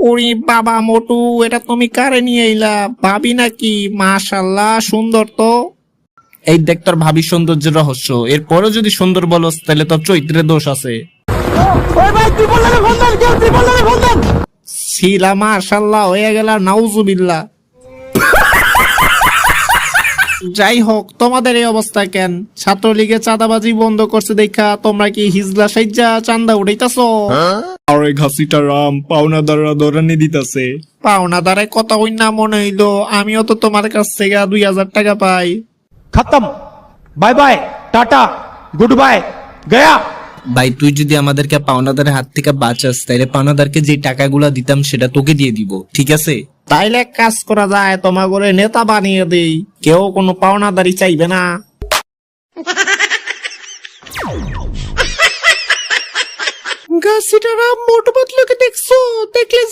ওরে বাবা মোটু, এটা তুমি কারে নিয়ে এলা? ভাবি নাকি? মাশাল্লাহ, সুন্দর তো। এই দেখ তোর ভাবি সৌন্দর্যের রহস্য। এরপরও যদি সুন্দর বলস তাহলে তোর চরিত্রের দোষ আছে। ছিলা মাশাল্লাহ হয়ে গেল, নাউজুবিল্লাহ। যাই হোক, তোমাদের এই অবস্থা কেন? ছাত্রলীগে চাঁদাবাজি বন্ধ করছে দেখা তোমরা কি হিজলা সাইজা চান্দা উঠাইতাছো? আরে ঘাসিটা রাম, পাওনাদাররা দৌড়ানি দিতেছে। পাওনাদারে কথা হই না মনে হইলো, আমিও তো তোমার কাছ থেকে 2000 টাকা পাই। खत्म, bye bye, tata, goodbye, गया। ভাই তুই যদি আমাদেরকে পাওনাদারের হাত থেকে বাঁচাস তাহলে পাওনাদারকে যে টাকাগুলা দিতাম সেটা তোকে দিয়ে দিব, ঠিক আছে? তাইলে এক কাজ করা যায়, তোমার করে নেতা বানিয়ে দেই, কেউ কোনো পাওনাদারি চাইবে না। গাছিটার মোটো পাতলোকে দেখছো? দেখলে